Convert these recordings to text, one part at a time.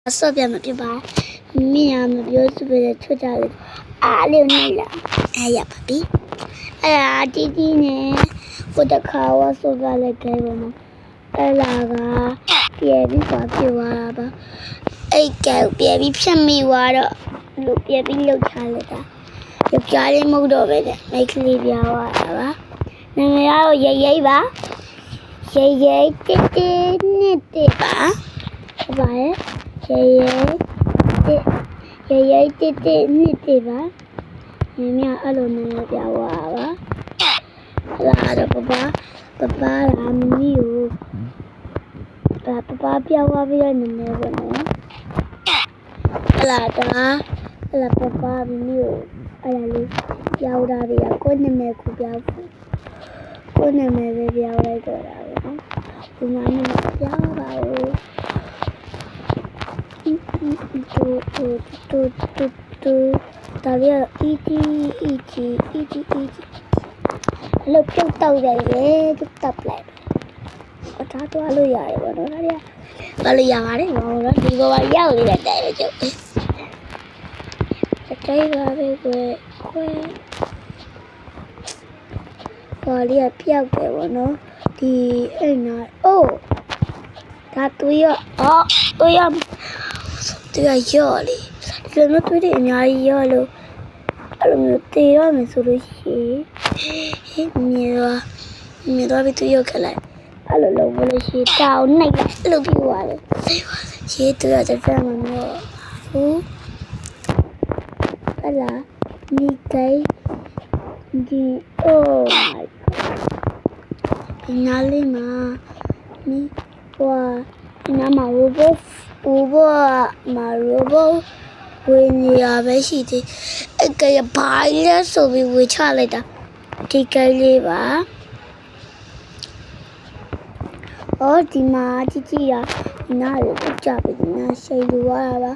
ဆော့ပြမပြပါမင်းရမပြောစပယ်ချွတ်ကြတယ်အားလေးနေလားအဲ့ရပါပြီအဲ့ဒါတီတီနဲ့ကိုတခါဝဆော့ပြလိုက်ခဲ့ပါမအဲ့လာကပြေပြီးသွားပြေသွားတာပါအဲ့ကပြေပြီးဖြတ်မိသွားတော့လူပြေပြီးလှုပ်ချလိုက်တာယောက်ျားလေးမဟုတ်တော့ပဲတဲ့မိန်းကလေးပြောင်းသွားတာပါနာမည်ကတော့ရိပ်ပါရိပ်တစ်နှစ်တစ်ပါဟုတ်ပါရဲ့ရိပ်တစ်နှစ်တစ်ပါမြင်မြအဲ့လိုနာမည်ပြောင်းသွားပါလာတော့ပပလာမမီကိုပပပြောင်းသွားပြီးတော့နာမည်ပေါ့နော်လာပပမမီကိုအဲ့ဒါလေးပြောင်းတာပြီးတော့ကိုနာမည်ကိုပြောင်းကိုနာမည်ပဲပြောင်းလိုက်တော့တာပဲနော်ဒီမှာနာမည်ပြောင်းပါဦးတူဒါရီအီတီအဲ့လိုပြုတ်တော့တယ်လေတပ်လိုက်အထားသွားလို့ရတယ်ပေါ့နော်ဒါရီဘာလို့ရပါတယ်ဘောနော်ဒီဘောကရောက်နေတဲ့တိုင်ပဲကျုပ်တိုင်ပါပဲကွယ်ဘာလေးကပြောက်တယ်ပေါ့နော်ဒီအဲ့နာအိုးဒါသူရရော့လေဒီလိုမျိုးတွေးအများကြီးရော့လို့အဲ့လိုမျိုးတေရမယ်ဆိုလို့ရှိရင်မြေတော့ပြီးသူရောက်ခလိုက်အဲ့လိုလုပ်လို့ရှိတောင်းနိုင်အဲ့လိုပြီးသွားတယ်ရေတူရတဲ့ဖမ်းမလို့ဟုတ်အဲ့လာမိကိုင်းဒီ oh my god ဒီနားလေးမှာမိကွာနားမှာရိုဘဝင်ရပဲရှိသေးအကရဘာလဲဆိုပြီးဝေချလိုက်တာဒီကလေးပါဒီမှာကြည့်ရနားလေးကြပြီနားရှိလူရပါ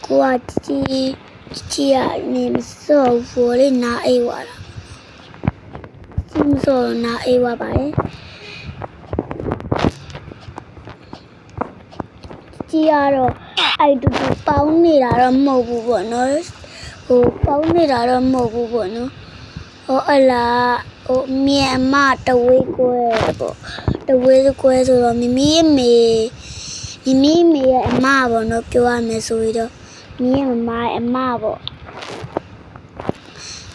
ကိုကကြည့်ရနေမစောဘောလေးနားအိဝါတာကြည့်မစောနားအိဝါပါလေကြည့်ရတော့အဲ့တူပေါင်းနေတာတော့မဟုတ်ဘူးပေါ့နော်ပေါင်းနေတာတော့မဟုတ်ဘူးပေါ့နော်အလားမြန်မာတဝေးကွဲပေါ့တဝေးကွဲဆိုတော့မိမိမေရဲ့အမပေါ့နော်ပြောရမယ်ဆိုပြီးတော့မိရဲ့မမရဲ့အမပေါ့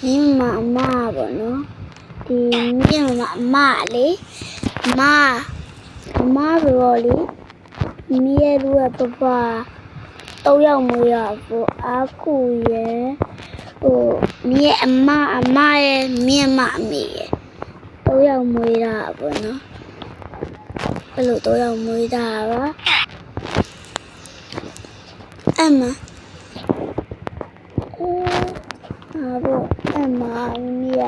မိမအမပေါ့နော်ဒီမိရဲ့မအမလေအမဆိုတော့လေမိရဲ့လူကပပတော့ရောက်မရဘူးအခုရဲ့မိရဲ့အမရဲ့မြန်မာအမေရဲ့တော့ရောက်မွေးတာပေါ့နော်အဲ့လိုတော့ရောက်မွေးတာပါအမမိရ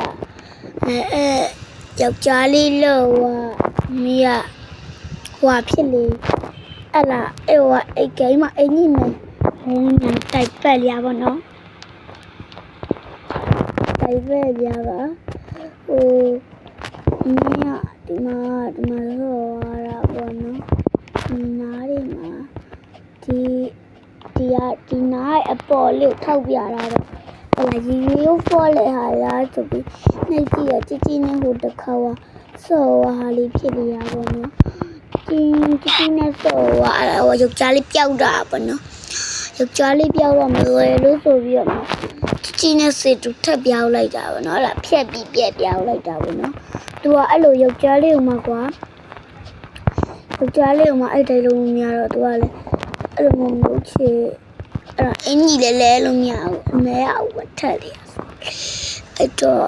ယောက်ျားလေးလို့မိရဟွာဖြစ်လေအဲ့လားအိတ်ကိန်းမအိမ်ကြီးမယ်တိုက်ပက်ရပါနော်တိုက်ပက်ရပါမင်းဒီမှာတော့ရပါနော်နားရီမှာဒီနားအပေါ်လေးထောက်ပြတာတော့ဟလာရိုးဖော်လေဟာလားဆိုပြီးနှိပ်ကြည့်ရကြည်နဲ့ဟိုတစ်ခါဆော်ဟာလေးဖြစ်နေရပါနော်ကြည်နဲ့ဆော်ယောက်ျားလေးပြောက်တာပေါ့နော်ယောက်ျားလေးပြောက်တော့မလွယ်လို့ဆိုပြီးတော့ကြည်နဲ့စစ်တူထပ်ပြောက်လိုက်တာပေါ့နော်ဟလာဖြက်ပြီးပြက်ပြောက်လိုက်တာပေါ့နော်သူကအဲ့လိုယောက်ျားလေးကိုမှကွာယောက်ျားလေးကိုမှအဲ့တိုင်လုံးမရတော့သူကလည်းအဲ့လိုမျိုးချေအဲ့အင်းကြီးလဲလို့မရဘူးအမဲအောင်ဝတ်ထက်လေအဲ့တော့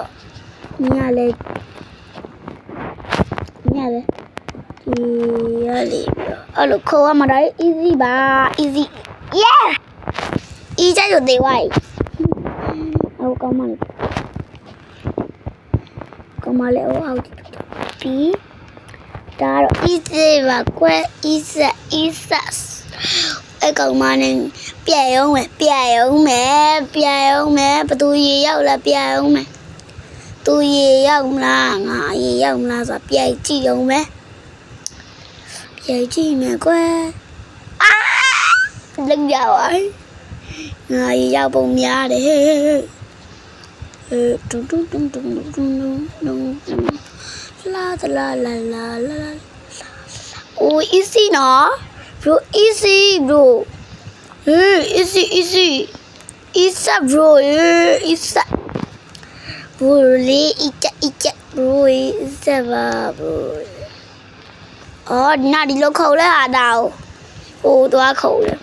မြရလေဒီရလေအဲ့လိုခေါ်ရမှာတော့ easy ပါ easy yeah easy ရတဲ့ဝိုင်းအော်ကောင်းမလေးအော်ပြီးဒါတော့ easy ပါကွယ် easy အကောင်မနဲ့ပြက်ရုံးမယ်ဘသူရေရောက်လာပြက်ရုံးမယ်သူရေရောက်မလားငါရေရောက်မလားဆိုပြက်ကြည့်ရုံးမယ်ပြက်ကြည့်မယ်ကွယ် Lưng dầu ấy ngày dao bông nhà để la ôi easy nó bro easy bro easy isa bro isa bro le icha bro isa ba bro na đi lô khẩu đấy hả đào ô tôi khẩu đấy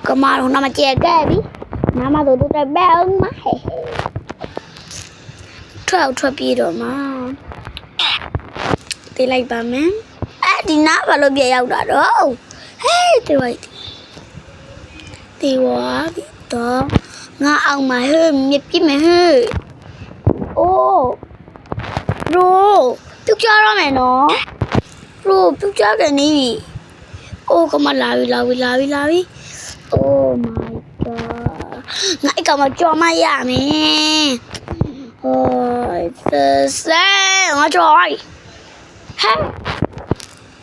cái mà nó nằm chè cái đi nằm mà tôi trái bé ưng má treo bì rồi mà thì lại bà mẹ đi nát vào lối bìa đó đâu thì vậy thì quá thì đó ngã ông mà hơi nhịp chứ mày hơi ô bro tôi cho đó mày nó bro tôi cho cái này ô có mà lavi oh my god ngại cả mà cho mày à mẹ ôi xe nó trời ha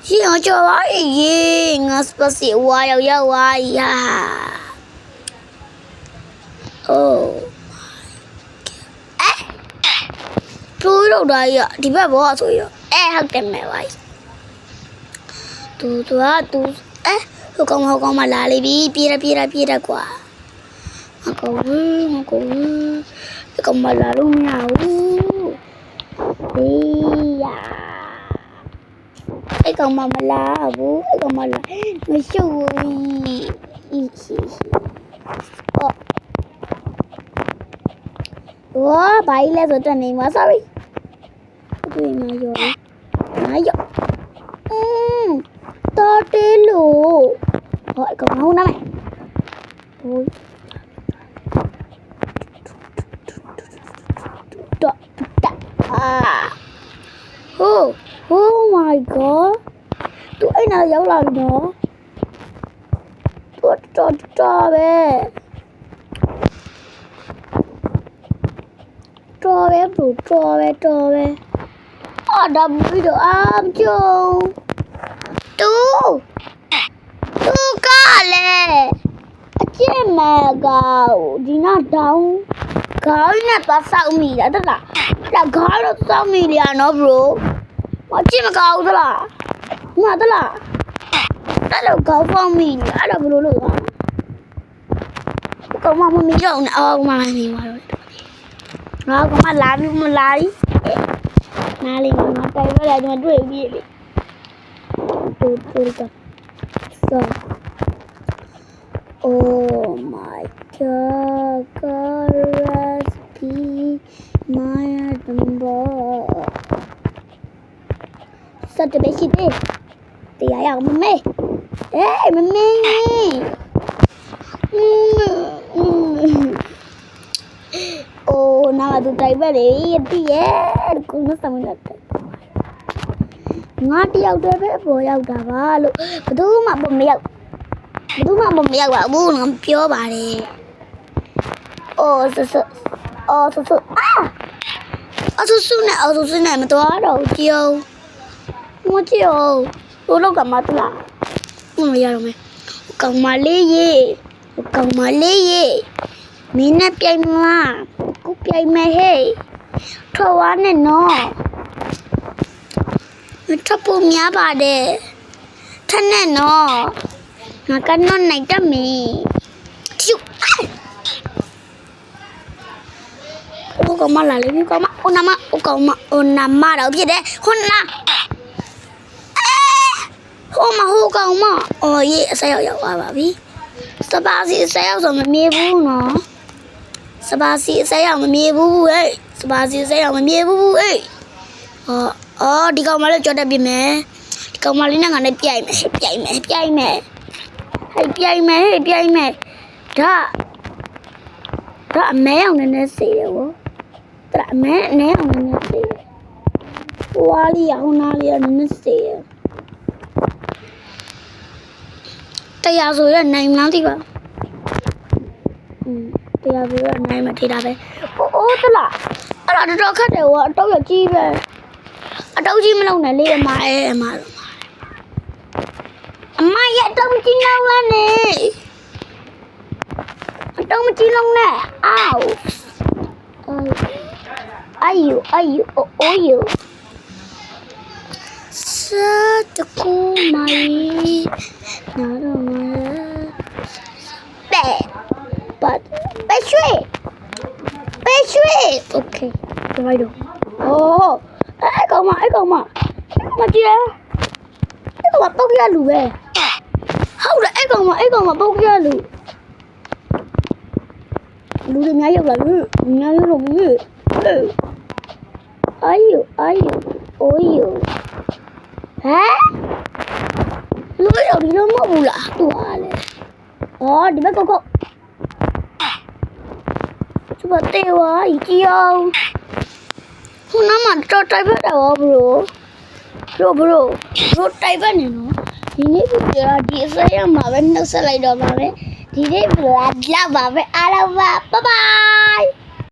gì nó trời gì nó xỉu quá yêu quá ya oh tôi đâu đây ạ thì bà bỏ rồi hăng tem mẹ vậy tôi không mà là lấy bi pira quá mà không mà là luôn nào đi à cái con mà là bố cái con mà là người xui ủa bay lên rồi trên này mà sorry tôi mà rồi nãy giờ to tê lù gọi còn không đó mày ôi oh my god tụi ấy nào dấu lần nữa cho bé cho bé đầm đi được am chưa tu cá lệ chứ mà gạo đi nó đâu gạo nó ta sao mì đã tức là gạo nó sao mì liền nó bro mà chứ mà gạo tức là gạo phong mì đã là bro được cậu mà mì đâu nè mà mì mà rồi nó có mà lá đi nào liền mà tay với lại mà đuổi gì đi tôi so oh my god recipe my number such a basic day thì ai ăn mẹ ô nào mà tụi tay về đi thì cũng nó xong rồi ngã đi đâu đấy bé bồi đâu cả ba luôn thứ mà bầm mèo bảo bu nó pio bà đi ô su này mà tôi đầu chiều mua chiều tôi đâu cả mà tôi là mà giờ rồi mày còn mà lấy gì mình nè play mà cũng play mày hey thôi anh này nó thắp bùm nhá bà để thân này nó cái non này cho mì ô còn mà là lấy con mắt ô nằm mà đâu biết đấy hôn na hô con mà ôi vậy sao vậy bà biết sao ba gì sao rồi mà mê bu nó sao ba gì sao mà mê bu ấy sao ba gì sao mà mê bu ấy đi câu mà lên cho đẹp mẹ đi câu mà lên nó này chạy mẹ đó mẹ ông này nó xì đâu đó mẹ ông này nó xì qua đi ông nào đi nó xì tay áo rồi lần này lắm thì bảo tay áo rồi lần này mà thì đạp về tức là nó khác đều đâu giờ chi về đâu chi mà lâu này lên mà vậy đâu chi lâu lên nè တော့မကြည့်လုံးနဲ့အောက်အာယူအိုးယူစာတကူမိုင်းနာတော့မပဲရွှေโอเคဒီလိုက်တော့အဲ့ကောင်မကြည့်ရအဲ့ကောင်မပုတ်ရလူပဲဟုတ်တယ်အဲ့ကောင်မပုတ်ရလူတွေများရောက်လာလူများရောက်လို့ဘူးအာယူအိုးယူဟမ်လူရောက်ဒီလိုမဟုတ်ဘူးလားသူအားလေဒီဘက်ကောကျမတေဝါကြီးအောင်ခုနမှတော့တိုက်ဖက်တာဘရိုတိုက်ဖက်နေနော်ဒီနေ့ကဒီအစရမှာပဲနှုတ်ဆက်လိုက်တော့ပါပဲဒီနေ့ဗလာပါပဲအားလုံးပါဘိုင်